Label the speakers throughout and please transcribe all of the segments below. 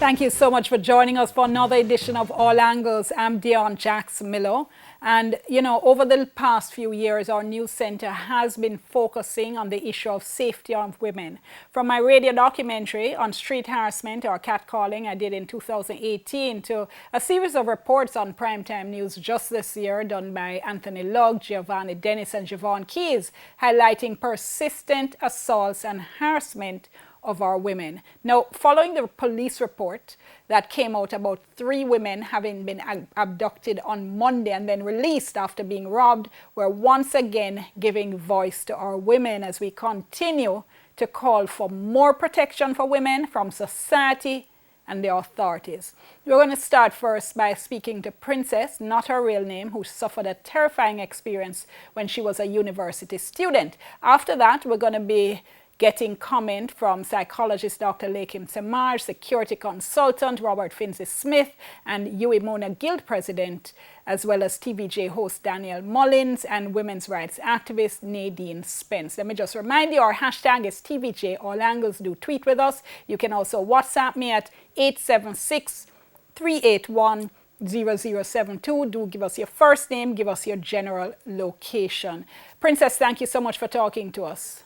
Speaker 1: Thank you so much for joining us for another edition of All Angles. I'm Dion Jackson Miller. And, over the past few years, our news center has been focusing on the issue of safety of women. From my radio documentary on street harassment or catcalling I did in 2018 to a series of reports on primetime news just this year done by Anthony Lugg, Giovanni Dennis, and Javon Keys, highlighting persistent assaults and harassment of our women. Now, following the police report that came out about 3 women having been abducted on Monday and then released after being robbed, we're once again giving voice to our women as we continue to call for more protection for women from society and the authorities. We're going to start first by speaking to Princess, not her real name, who suffered a terrifying experience when she was a university student. After that, we're going to be getting comment from psychologist Dr. Lakim Samaj, security consultant Robert Finzi-Smith, and Huey Mona Guild president, as well as TVJ host Daniel Mullins and women's rights activist Nadine Spence. Let me just remind you, our hashtag is TVJ All Angles. Do tweet with us. You can also WhatsApp me at 876-381-0072. Do give us your first name, give us your general location. Princess, thank you so much for talking to us.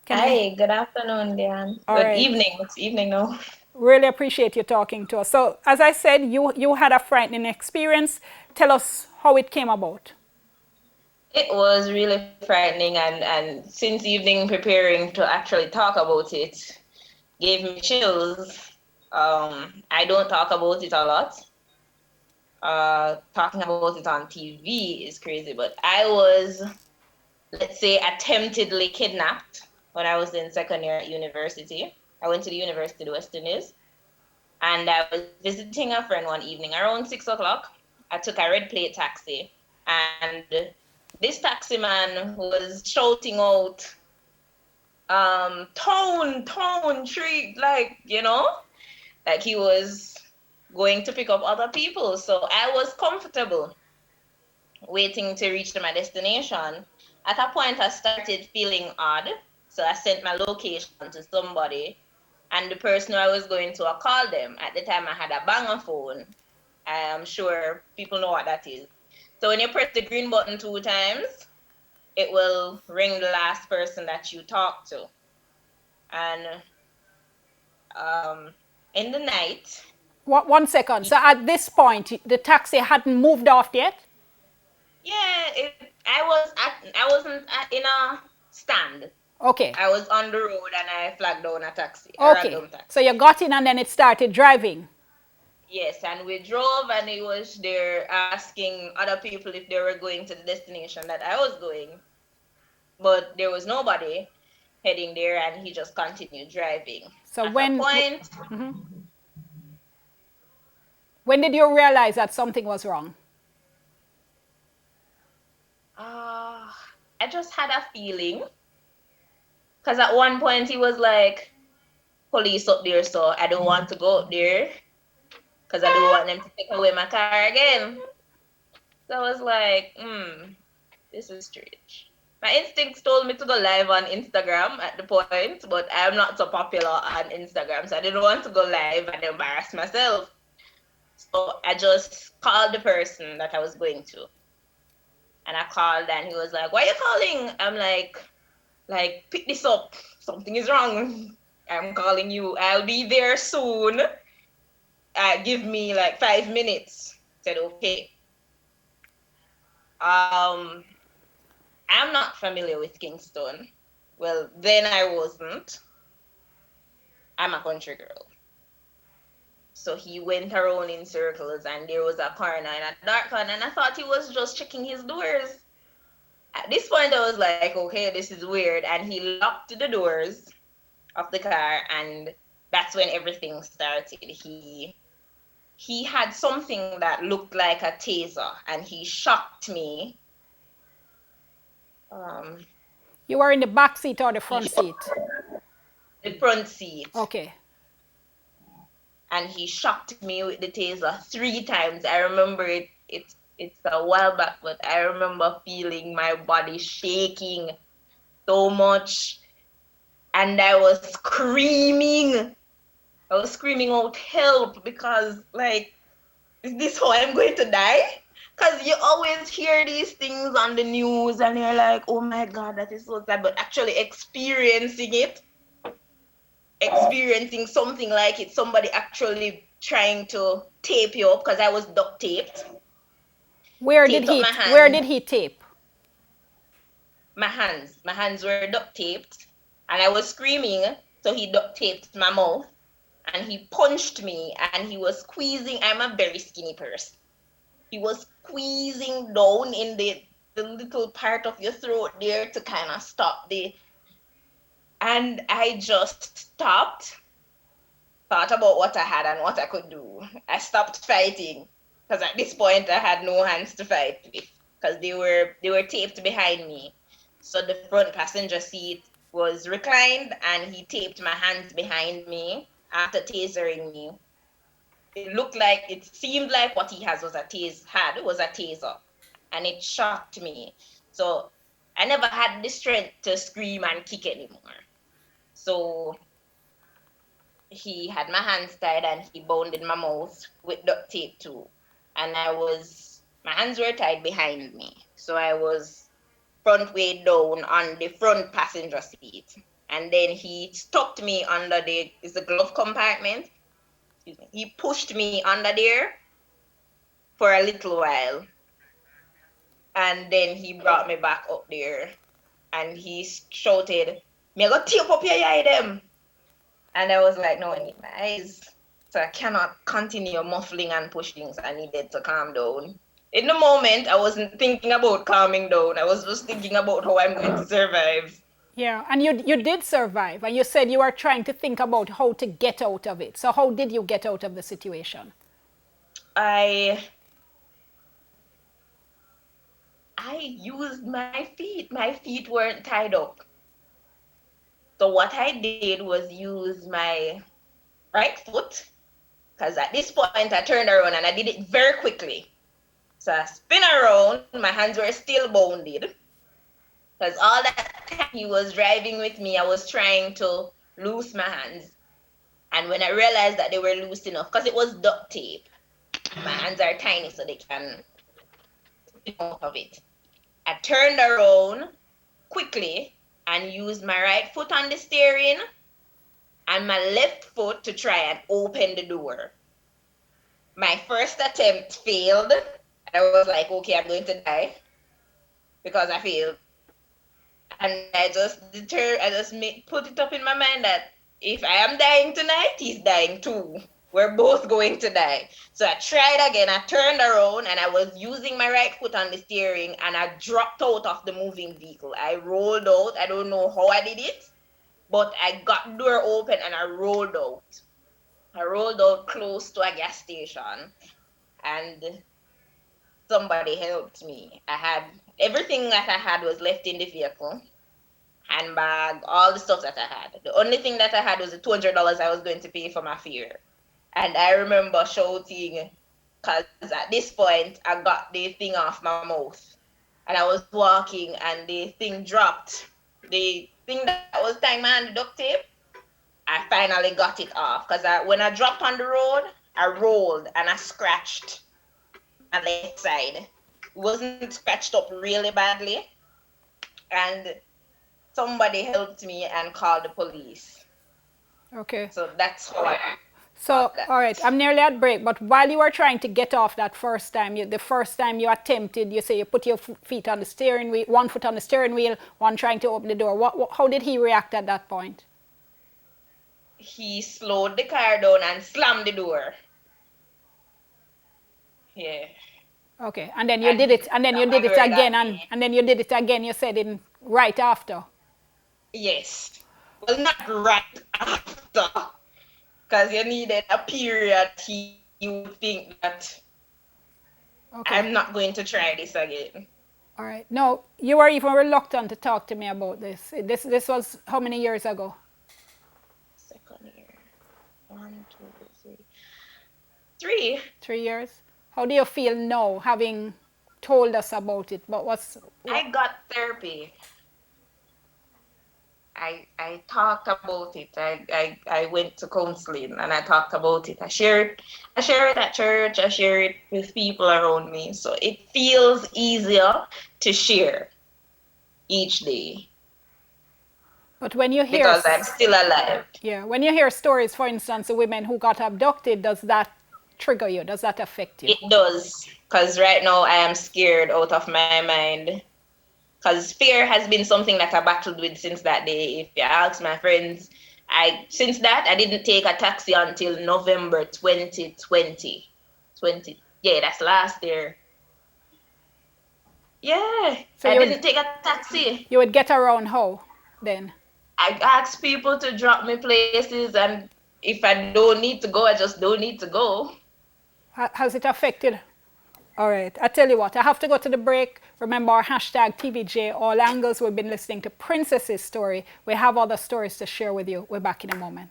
Speaker 2: Hi, good afternoon, Diane. Good evening. It's evening now.
Speaker 1: Really appreciate you talking to us. So, as I said, you had a frightening experience. Tell us how it came about.
Speaker 2: It was really frightening, and since evening preparing to actually talk about it gave me chills. I don't talk about it a lot. Talking about it on TV is crazy, but I was, let's say, attemptedly kidnapped when I was in second year at university. I went to the University of the West Indies, and I was visiting a friend one evening around 6 o'clock. I took a red plate taxi, and this taxi man was shouting out, tone, treat, like he was going to pick up other people. So I was comfortable waiting to reach to my destination. At a point, I started feeling odd. So I sent my location to somebody, and the person who I was going to, I called them. At the time, I had a banger phone. I am sure people know what that is. So when you press the green button 2 times, it will ring the last person that you talk to. And in the night...
Speaker 1: One second. So at this point, the taxi hadn't moved off yet?
Speaker 2: Yeah, I wasn't in a stand.
Speaker 1: Okay.
Speaker 2: I was on the road and I flagged down a taxi.
Speaker 1: Okay. So you got in and then it started driving?
Speaker 2: Yes, and we drove, and he was there asking other people if they were going to the destination that I was going. But there was nobody heading there, and he just continued driving.
Speaker 1: So
Speaker 2: At
Speaker 1: when...
Speaker 2: a point...
Speaker 1: When did you realize that something was wrong?
Speaker 2: I just had a feeling. Because at one point he was like, police up there, so I don't want to go up there. Because I don't want them to take away my car again. So I was like, this is strange. My instincts told me to go live on Instagram at the point, but I'm not so popular on Instagram, so I didn't want to go live and embarrass myself. So I just called the person that I was going to. And I called, and he was like, why are you calling? I'm like, pick this up. Something is wrong. I'm calling you. I'll be there soon. Give me like 5 minutes. Said, okay. I'm not familiar with Kingston. Well, then I wasn't. I'm a country girl. So he went around in circles, and there was a corner in a dark corner, and I thought he was just checking his doors. At this point, I was like, okay, this is weird. And he locked the doors of the car, and that's when everything started. He had something that looked like a taser, and he shocked me.
Speaker 1: You were in the back seat or the front seat?
Speaker 2: The front seat.
Speaker 1: Okay.
Speaker 2: And he shocked me with the taser 3 times. I remember it. It's a while back, but I remember feeling my body shaking so much. and I was screaming. I was screaming out help because, like, is this how I'm going to die? Because you always hear these things on the news and you're like, oh my God, that is so sad. But actually experiencing something like it, somebody actually trying to tape you up, because I was duct taped up my
Speaker 1: Where
Speaker 2: hands.
Speaker 1: did he tape?
Speaker 2: My hands were duct taped, and I was screaming, so he duct taped my mouth, and he punched me, and he was squeezing. I'm a very skinny person. He was squeezing down in the little part of your throat there to kind of stop the. And I just stopped, thought about what I had and what I could do. I stopped fighting because at this point I had no hands to fight with, because they were taped behind me. So the front passenger seat was reclined, and he taped my hands behind me after tasering me. It seemed like what he has was a taser, and it shocked me. So I never had the strength to scream and kick anymore. So he had my hands tied and he bound in my mouth with duct tape too. And my hands were tied behind me. So I was front way down on the front passenger seat. And then he stuck me under is the glove compartment. Excuse me. He pushed me under there for a little while. And then he brought me back up there and he shouted, "Me I go tape up your eye them." And I was like, no, I need my eyes. So I cannot continue muffling and pushing. So I needed to calm down. In the moment, I wasn't thinking about calming down. I was just thinking about how I'm going to survive.
Speaker 1: Yeah, and you did survive, and you said you were trying to think about how to get out of it. So how did you get out of the situation?
Speaker 2: I used my feet. My feet weren't tied up. So what I did was use my right foot, because at this point I turned around and I did it very quickly. So I spin around, my hands were still bounded. Because all that time he was driving with me, I was trying to loose my hands. And when I realized that they were loose enough, because it was duct tape, my hands are tiny so they can spin out of it. I turned around quickly and used my right foot on the steering and my left foot to try and open the door. My first attempt failed. I was like, okay, I'm going to die because I failed. And I just put it up in my mind that if I am dying tonight, he's dying too. We're both going to die. So I tried again. I turned around and I was using my right foot on the steering and I dropped out of the moving vehicle. I rolled out. I don't know how I did it, but I got the door open and I rolled out. I rolled out close to a gas station and somebody helped me. I had everything that I had was left in the vehicle, handbag, all the stuff that I had. The only thing that I had was the $200 I was going to pay for my fare. And I remember shouting, because at this point, I got the thing off my mouth. And I was walking and the thing dropped. The thing that was tying my hand, the duct tape, I finally got it off. Because when I dropped on the road, I rolled and I scratched my left side. It wasn't scratched up really badly. And somebody helped me and called the police.
Speaker 1: Okay.
Speaker 2: So that's how I
Speaker 1: So,
Speaker 2: got that.
Speaker 1: all right, I'm nearly at break, but while you were trying to get off that first time, the first time you attempted, you say you put your feet on the steering wheel, one foot on the steering wheel, one trying to open the door. How did he react at that point?
Speaker 2: He slowed the car down and slammed the door. Yeah.
Speaker 1: Okay, and then you
Speaker 2: And
Speaker 1: did
Speaker 2: he
Speaker 1: it, and then you
Speaker 2: slammed
Speaker 1: did
Speaker 2: my
Speaker 1: it
Speaker 2: door that
Speaker 1: again, and,
Speaker 2: day.
Speaker 1: and then you did it again, you said in right after.
Speaker 2: Yes. Well, not right after, because you needed a period. He would think that
Speaker 1: Okay,
Speaker 2: I'm not going to try this again.
Speaker 1: all right. No, you were even reluctant to talk to me about this. This was how many years ago?
Speaker 2: Second year. 1, 2, 3. 3.
Speaker 1: 3 years? How do you feel now, having told us about it? But
Speaker 2: I got therapy. I talked about it. I went to counseling and I talked about it. I share it at church, I share it with people around me. So it feels easier to share each day
Speaker 1: But when you hear,
Speaker 2: because I'm still alive.
Speaker 1: yeah, when you hear stories, for instance, of women who got abducted, does that trigger you? Does that affect you?
Speaker 2: It does. Because right now I am scared out of my mind. Because fear has been something that I battled with since that day. If you ask my friends, since that I didn't take a taxi until November 2020. 20, yeah, that's last year. Yeah,
Speaker 1: So
Speaker 2: I didn't take a taxi.
Speaker 1: you would get around how then?
Speaker 2: I asked people to drop me places, and if I don't need to go, I just don't need to go.
Speaker 1: Has it affected? All right, I tell you what, I have to go to the break. Remember our hashtag TVJ, all angles. We've been listening to Princess's story. We have other stories to share with you. We're back in a moment.